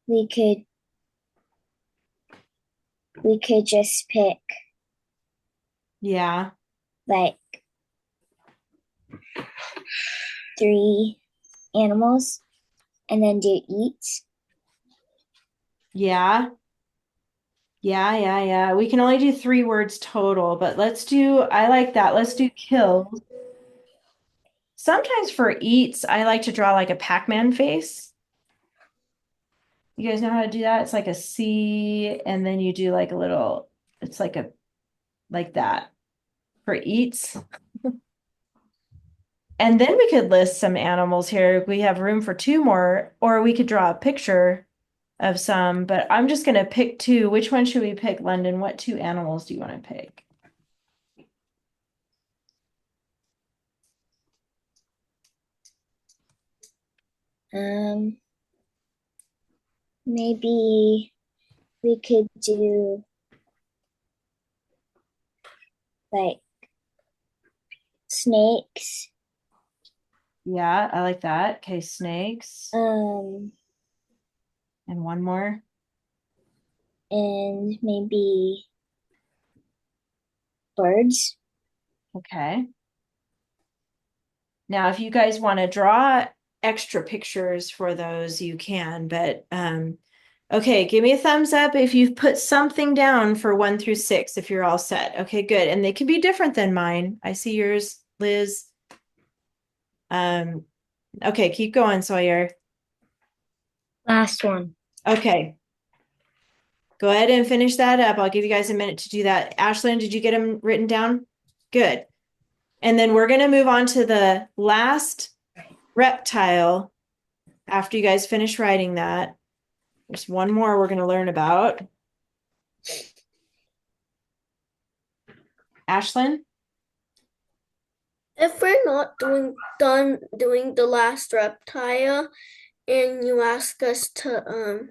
Speaker 6: we could just pick
Speaker 1: Yeah.
Speaker 6: like 3 animals and then do eats.
Speaker 1: Yeah. Yeah. We can only do 3 words total, but I like that. Let's do kills. Sometimes for eats, I like to draw like a Pac-Man face. You guys know how to do that? It's like a C, and then you do like a little, it's like that for eats. And then we could list some animals here. We have room for 2 more, or we could draw a picture of some, but I'm just going to pick 2. Which one should we pick, London? What 2 animals do you want to pick?
Speaker 6: Maybe we could do like snakes.
Speaker 1: Yeah, I like that. Okay, snakes.
Speaker 6: And
Speaker 1: one more.
Speaker 6: maybe birds.
Speaker 1: Okay. Now, if you guys want to draw extra pictures for those, you can, but okay, give me a thumbs up if you've put something down for 1 through 6, if you're all set. Okay, good. And they can be different than mine. I see yours, Liz. Okay, keep going, Sawyer.
Speaker 3: Last one.
Speaker 1: Okay. Go ahead and finish that up. I'll give you guys a minute to do that. Ashlyn, did you get them written down? Good. And then we're going to move on to the last reptile after you guys finish writing that. There's one more we're going to learn about. Ashlyn?
Speaker 2: If we're not done doing the last reptile and you ask us to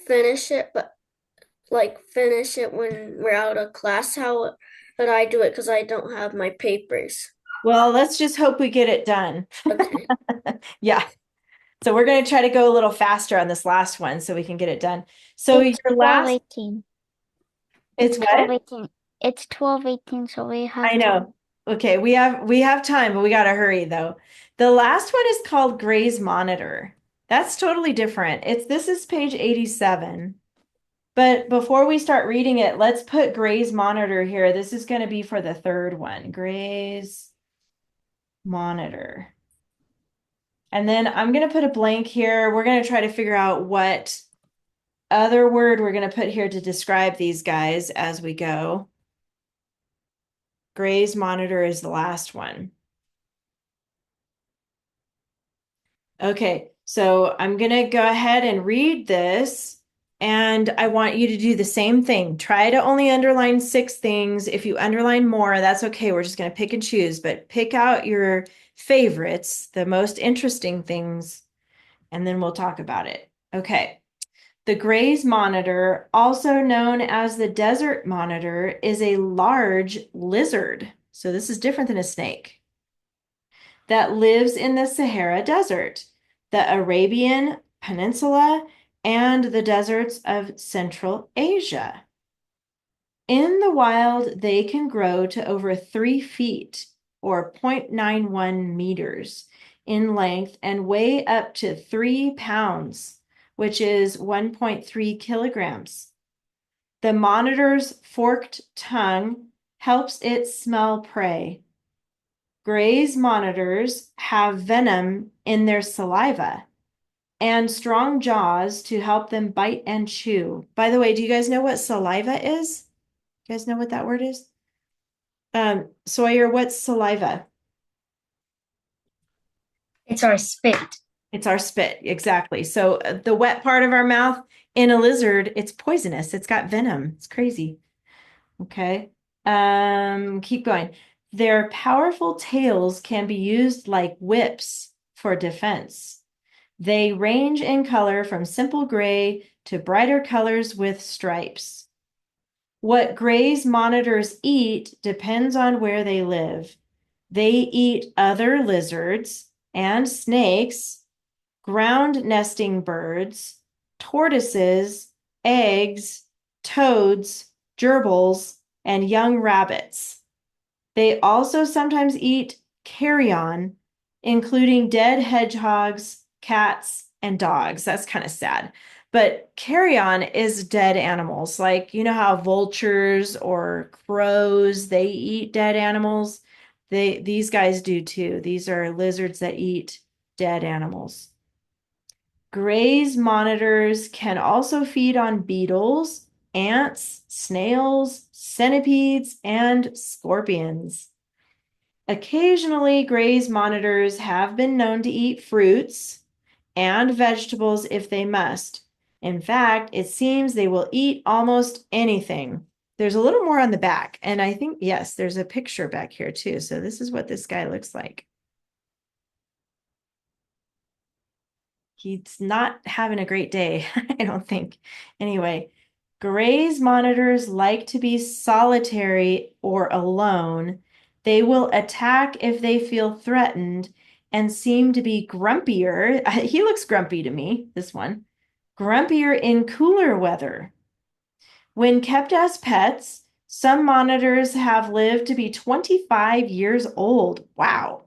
Speaker 2: finish it, but like finish it when we're out of class, how would I do it? Because I don't have my papers.
Speaker 1: Well, let's just hope we get it done.
Speaker 2: Okay.
Speaker 1: Yeah. So we're going to try to go a little faster on this last one so we can get it done. So
Speaker 4: It's
Speaker 1: your last
Speaker 4: 12:18.
Speaker 1: It's what?
Speaker 4: 12:18. It's 12:18, so we have
Speaker 1: I know. Okay, we have time, but we got to hurry though. The last one is called Gray's Monitor. That's totally different. This is page 87. But before we start reading it, let's put Gray's Monitor here. This is going to be for the third one. Gray's Monitor. And then I'm going to put a blank here. We're going to try to figure out what other word we're going to put here to describe these guys as we go. Gray's Monitor is the last one. Okay, so I'm going to go ahead and read this, and I want you to do the same thing. Try to only underline 6 things. If you underline more, that's okay. We're just going to pick and choose, but pick out your favorites, the most interesting things, and then we'll talk about it. Okay. The Gray's Monitor, also known as the desert monitor, is a large lizard. So this is different than a snake that lives in the Sahara Desert, the Arabian Peninsula, and the deserts of Central Asia. In the wild, they can grow to over 3 feet or 0.91 meters in length and weigh up to 3 pounds, which is 1.3 kilograms. The monitor's forked tongue helps it smell prey. Gray's monitors have venom in their saliva and strong jaws to help them bite and chew. By the way, do you guys know what saliva is? You guys know what that word is? Sawyer, what's saliva?
Speaker 3: It's our spit.
Speaker 1: It's our spit, exactly. So the wet part of our mouth in a lizard, it's poisonous. It's got venom. It's crazy. Okay. Keep going. Their powerful tails can be used like whips for defense. They range in color from simple gray to brighter colors with stripes. What Gray's monitors eat depends on where they live. They eat other lizards and snakes, ground nesting birds, tortoises, eggs, toads, gerbils, and young rabbits. They also sometimes eat carrion, including dead hedgehogs, cats, and dogs. That's kind of sad. But carrion is dead animals. Like, you know how vultures or crows, they eat dead animals? These guys do too. These are lizards that eat dead animals. Gray's monitors can also feed on beetles, ants, snails, centipedes, and scorpions. Occasionally, Gray's monitors have been known to eat fruits and vegetables if they must. In fact, it seems they will eat almost anything. There's a little more on the back, and I think, yes, there's a picture back here too. So this is what this guy looks like. He's not having a great day, I don't think. Anyway, Gray's monitors like to be solitary or alone. They will attack if they feel threatened and seem to be grumpier. He looks grumpy to me, this one. Grumpier in cooler weather. When kept as pets, some monitors have lived to be 25 years old. Wow.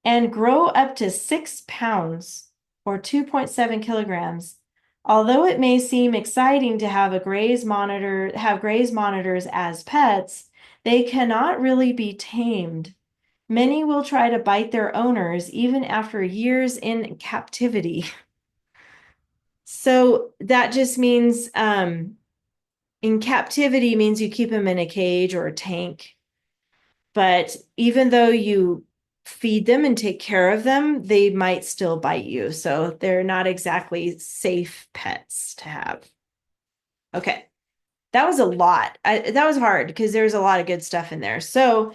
Speaker 1: And grow up to 6 pounds or 2.7 kilograms. Although it may seem exciting to have Gray's monitors as pets, they cannot really be tamed. Many will try to bite their owners even after years in captivity. So that just means in captivity means you keep them in a cage or a tank. But even though you feed them and take care of them, they might still bite you. So they're not exactly safe pets to have. Okay. That was a lot. That was hard because there's a lot of good stuff in there. So,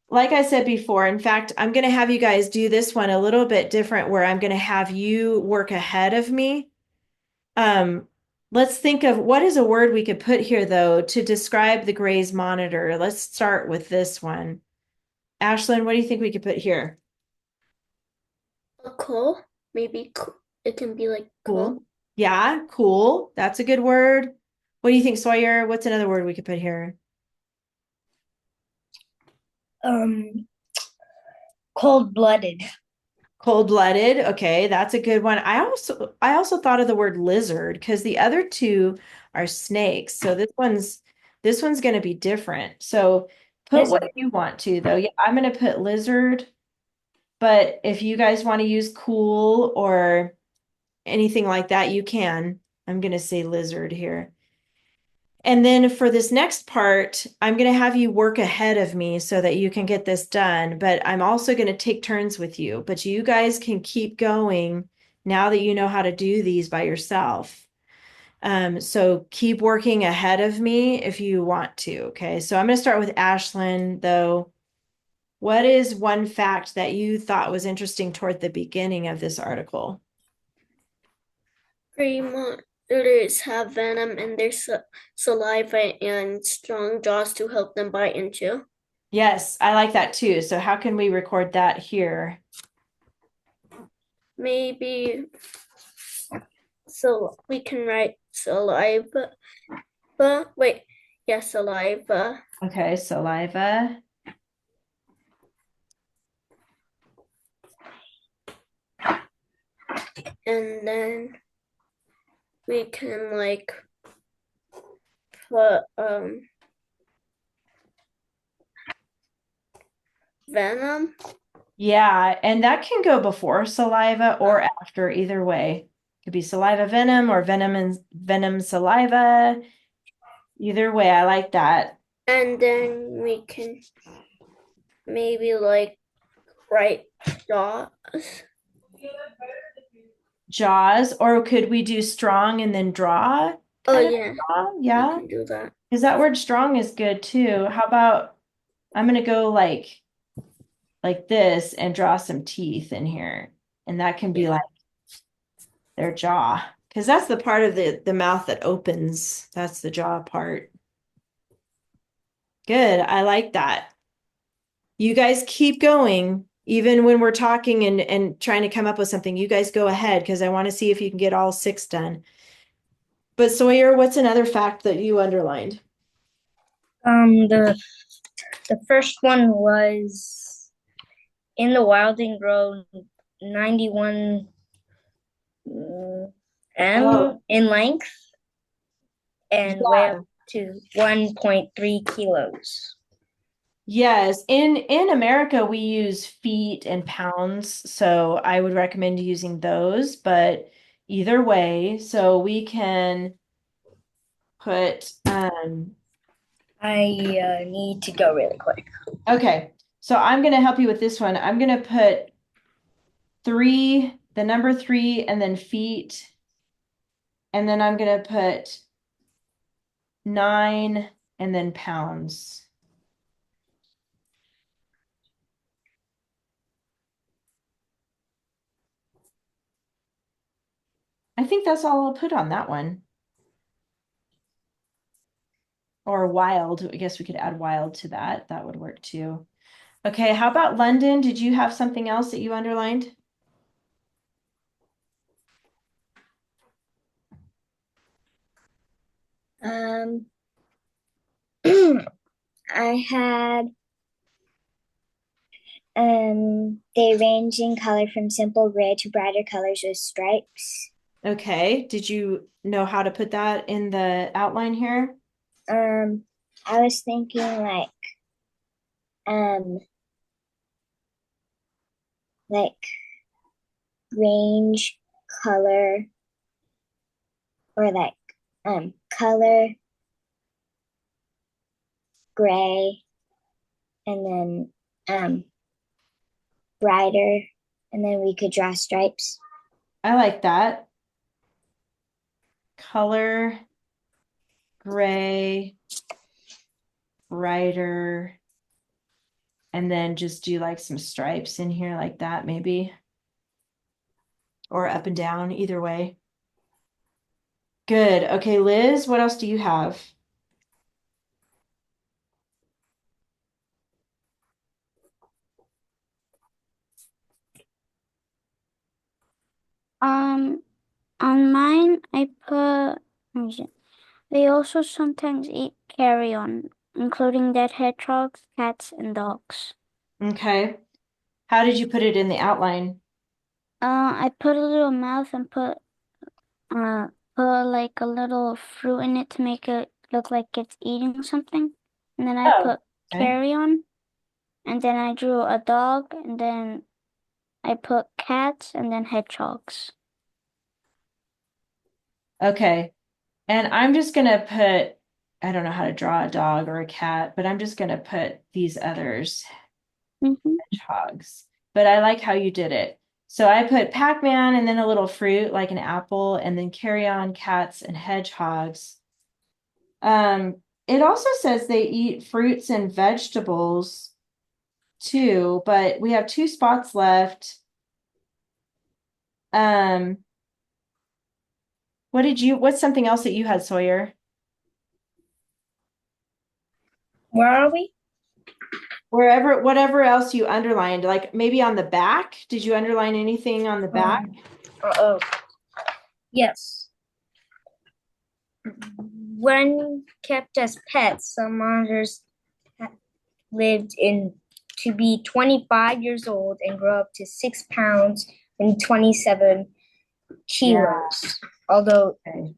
Speaker 1: like I said before, in fact, I'm going to have you guys do this one a little bit different where I'm going to have you work ahead of me. Um, let's think of what is a word we could put here, though, to describe the Gray's monitor. Let's start with this one. Ashlyn, what do you think we could put here?
Speaker 2: A cool, maybe it can be like
Speaker 1: Cool.
Speaker 2: cool.
Speaker 1: Yeah, cool. That's a good word. What do you think, Sawyer? What's another word we could put here?
Speaker 3: Cold-blooded.
Speaker 1: Cold-blooded. Okay, that's a good one. I also thought of the word lizard because the other two are snakes. So this one's going to be different. So put what
Speaker 3: Lizard.
Speaker 1: you want to, though. Yeah, I'm going to put lizard, but if you guys want to use cool or anything like that, you can. I'm going to say lizard here. And then for this next part, I'm going to have you work ahead of me so that you can get this done. But I'm also going to take turns with you. But you guys can keep going now that you know how to do these by yourself. So keep working ahead of me if you want to. Okay. So I'm going to start with Ashlyn, though. What is one fact that you thought was interesting toward the beginning of this article?
Speaker 2: Gray monitors have venom in their saliva and strong jaws to help them bite into.
Speaker 1: Yes, I like that too. So how can we record that here?
Speaker 2: Maybe so we can write saliva. But wait, yeah, saliva.
Speaker 1: Okay, saliva.
Speaker 2: And then we can like put venom.
Speaker 1: Yeah, and that can go before saliva or after, either way. Could be saliva venom or venom and venom saliva. Either way, I like that.
Speaker 2: And then we can maybe like write jaws.
Speaker 1: Jaws, or could we do strong and then draw?
Speaker 2: Oh
Speaker 1: Kind of
Speaker 2: yeah,
Speaker 1: draw?
Speaker 2: we
Speaker 1: Yeah.
Speaker 2: can do that.
Speaker 1: Because that word strong is good too. How about I'm gonna go like this and draw some teeth in here. And that can be
Speaker 2: Yeah.
Speaker 1: like their jaw. Because that's the part of the mouth that opens. That's the jaw part. Good. I like that. You guys keep going, even when we're talking and trying to come up with something. You guys go ahead because I want to see if you can get all 6 done. But Sawyer, what's another fact that you underlined?
Speaker 3: The first one was in the wild and grow 91
Speaker 1: Oh,
Speaker 3: m in length and weigh up
Speaker 1: yeah.
Speaker 3: to 1.3 kilos.
Speaker 1: Yes, in America we use feet and pounds, so I would recommend using those, but either way, so we can put
Speaker 3: I need to go really quick.
Speaker 1: okay. So I'm going to help you with this one. I'm going to put 3, the number 3 and then feet, and then I'm going to put 9 and then pounds. I think that's all I'll put on that one. Or wild. I guess we could add wild to that. That would work too. Okay, how about London? Did you have something else that you underlined?
Speaker 6: Um, I had they range in color from simple gray to brighter colors with stripes.
Speaker 1: Okay, did you know how to put that in the outline here?
Speaker 6: Um, I was thinking um like range color or color gray and then brighter and then we could draw stripes.
Speaker 1: I like that. Color, gray, brighter, and then just do like some stripes in here like that maybe, or up and down, either way. Good. Okay, Liz, what else do you have?
Speaker 4: Um, on mine, I put, let me see. They also sometimes eat carrion, including dead hedgehogs, cats, and dogs.
Speaker 1: Okay. How did you put it in the outline?
Speaker 4: I put a little mouth and uh put like a little fruit in it to make it look like it's eating something. And then I
Speaker 1: Oh,
Speaker 4: put
Speaker 1: okay.
Speaker 4: carrion, and then I drew a dog, and then I put cats and then hedgehogs.
Speaker 1: Okay. And I'm just gonna put, I don't know how to draw a dog or a cat, but I'm just gonna put these others,
Speaker 4: Mm-hmm.
Speaker 1: hedgehogs. But I like how you did it. So I put Pac-Man and then a little fruit like an apple and then carry on cats and hedgehogs. It also says they eat fruits and vegetables too, but we have 2 spots left. Um, what's something else that you had, Sawyer?
Speaker 3: Where are we?
Speaker 1: Wherever, whatever else you underlined, like maybe on the back. Did you underline anything on the back?
Speaker 3: Oh, yes. When kept as pets, some monitors lived in to be 25 years old and grow up to 6 pounds and 27
Speaker 1: Yeah.
Speaker 3: kilos. Although
Speaker 1: Okay.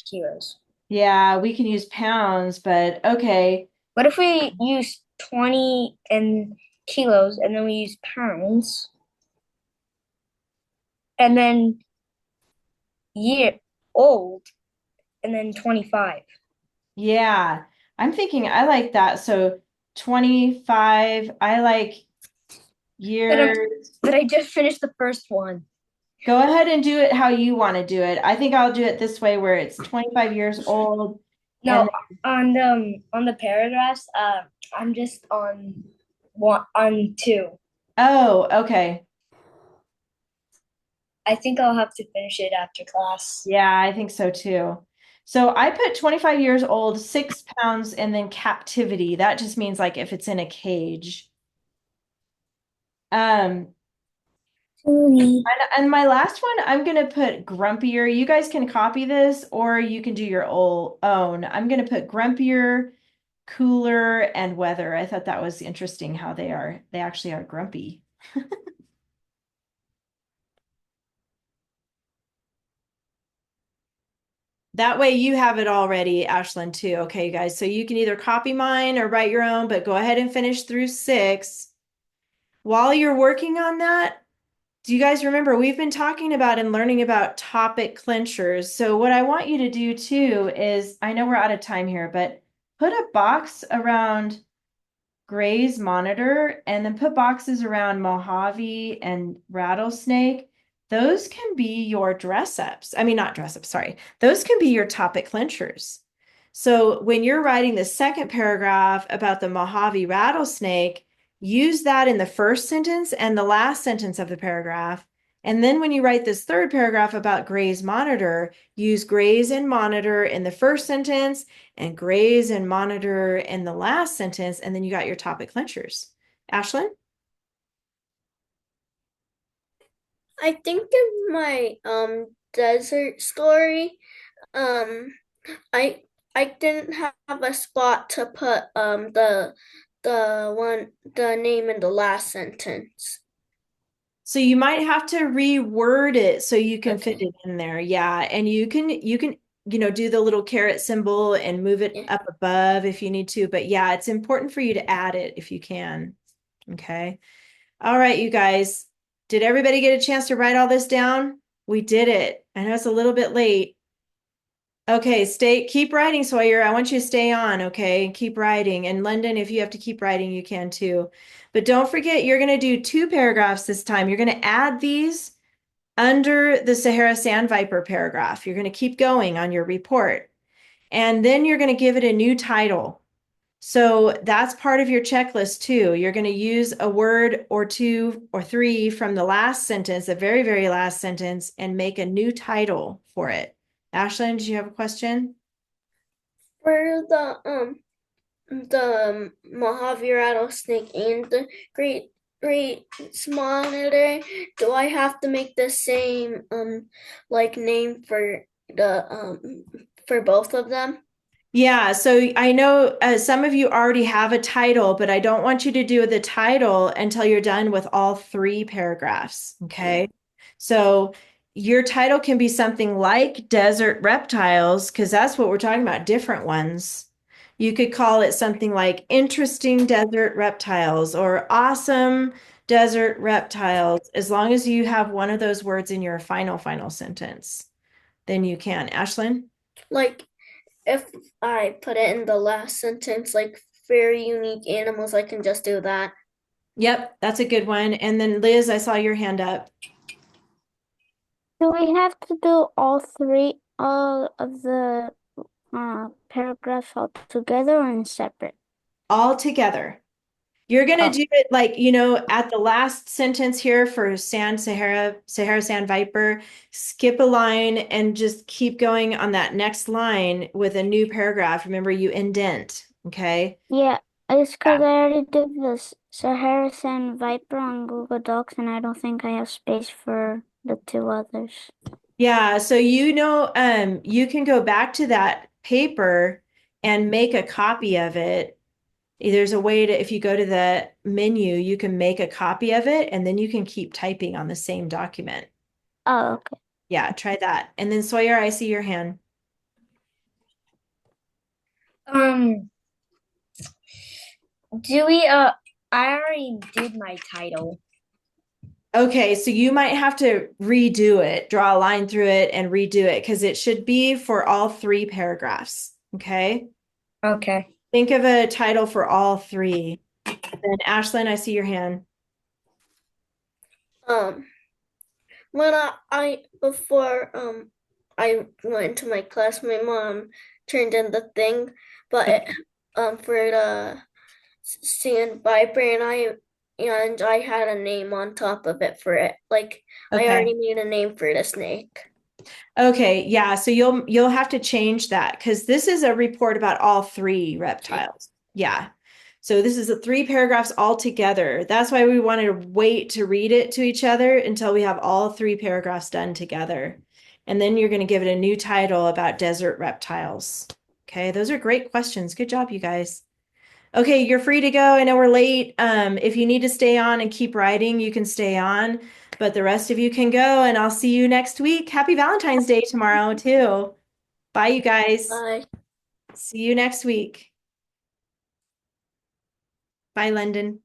Speaker 3: kilos.
Speaker 1: Yeah, we can use pounds, but okay.
Speaker 3: What if we use 20 and kilos and then we use pounds and then year old and then 25?
Speaker 1: Yeah, I'm thinking I like that. So 25, I like
Speaker 3: But,
Speaker 1: years.
Speaker 3: but I just finished the first one.
Speaker 1: Go ahead and do it how you want to do it. I think I'll do it this way where it's 25 years old and
Speaker 3: No, on the paragraphs, I'm just on one on two.
Speaker 1: oh, okay.
Speaker 3: I think I'll have to finish it after class.
Speaker 1: Yeah, I think so too. So I put 25 years old, 6 pounds, and then captivity. That just means like if it's in a cage. Um, and my last one, I'm gonna put grumpier. You guys can copy this or you can do your own. I'm gonna put grumpier, cooler, and weather. I thought that was interesting how they actually are grumpy. That way you have it already, Ashlyn, too. Okay, guys. So you can either copy mine or write your own, but go ahead and finish through 6. While you're working on that, do you guys remember we've been talking about and learning about topic clinchers? So what I want you to do too is, I know we're out of time here, but put a box around Gray's monitor and then put boxes around Mojave and Rattlesnake. Those can be your dress ups. I mean, not dress ups, sorry. Those can be your topic clinchers. So when you're writing the second paragraph about the Mojave rattlesnake, use that in the first sentence and the last sentence of the paragraph. And then when you write this third paragraph about Gray's monitor, use Gray's and monitor in the first sentence and graze and monitor in the last sentence, and then you got your topic clinchers. Ashlyn?
Speaker 2: I think in my desert story, um I I didn't have a spot to put the name in the last sentence.
Speaker 1: So you might have to reword it so you can fit
Speaker 2: Okay.
Speaker 1: it in there. Yeah, and you can do the little caret symbol and move it
Speaker 2: Yeah.
Speaker 1: up above if you need to, but yeah, it's important for you to add it if you can. Okay. All right, you guys. Did everybody get a chance to write all this down? We did it. I know it's a little bit late. Okay, keep writing, Sawyer. I want you to stay on, okay? Keep writing. And London, if you have to keep writing, you can too. But don't forget, you're going to do 2 paragraphs this time. You're going to add these under the Sahara Sand Viper paragraph. You're going to keep going on your report. And then you're going to give it a new title. So that's part of your checklist too. You're going to use a word or 2 or 3 from the last sentence, the very, very last sentence, and make a new title for it. Ashlyn, do you have a question?
Speaker 2: For the Mojave rattlesnake and the great monitor, do I have to make the same like name for both of them?
Speaker 1: Yeah, so I know some of you already have a title, but I don't want you to do the title until you're done with all 3 paragraphs. Okay.
Speaker 2: Okay.
Speaker 1: So your title can be something like Desert Reptiles, because that's what we're talking about, different ones. You could call it something like Interesting Desert Reptiles or Awesome Desert Reptiles, as long as you have one of those words in your final sentence, then you can. Ashlyn?
Speaker 2: Like if I put it in the last sentence, like very unique animals, I can just do that.
Speaker 1: Yep, that's a good one. And then Liz, I saw your hand up.
Speaker 4: Do we have to do all of the paragraphs all together or in separate?
Speaker 1: All together. You're gonna
Speaker 4: Oh,
Speaker 1: do it like, at the last sentence here for Sahara Sand Viper, skip a line and just keep going on that next line with a new paragraph. Remember, you indent, okay?
Speaker 4: yeah. It's
Speaker 1: Yeah.
Speaker 4: because I already did this Sahara Sand Viper on Google Docs, and I don't think I have space for the 2 others.
Speaker 1: Yeah, so you can go back to that paper and make a copy of it. There's a way to, if you go to the menu, you can make a copy of it and then you can keep typing on the same document.
Speaker 4: Oh, okay.
Speaker 1: Yeah, try that. And then Sawyer, I see your hand.
Speaker 3: Um, do we I already did my title.
Speaker 1: Okay, so you might have to redo it, draw a line through it and redo it because it should be for all 3 paragraphs. Okay.
Speaker 3: Okay.
Speaker 1: Think of a title for all 3. And Ashlyn, I see your hand.
Speaker 2: Um, when I before I went to my class, my mom turned in the thing, but for the sand viper, and I had a name on top of it for it. Like I
Speaker 1: Okay.
Speaker 2: already made a name for the snake.
Speaker 1: Okay, yeah, so you'll have to change that because this is a report about all three reptiles. Yeah. So this is the three paragraphs all together. That's why we wanted to wait to read it to each other until we have all three paragraphs done together. And then you're going to give it a new title about desert reptiles. Okay, those are great questions. Good job, you guys. Okay, you're free to go. I know we're late. If you need to stay on and keep writing, you can stay on, but the rest of you can go, and I'll see you next week. Happy Valentine's Day tomorrow, too. Bye, you guys.
Speaker 2: Bye.
Speaker 1: See you next week. Bye, London.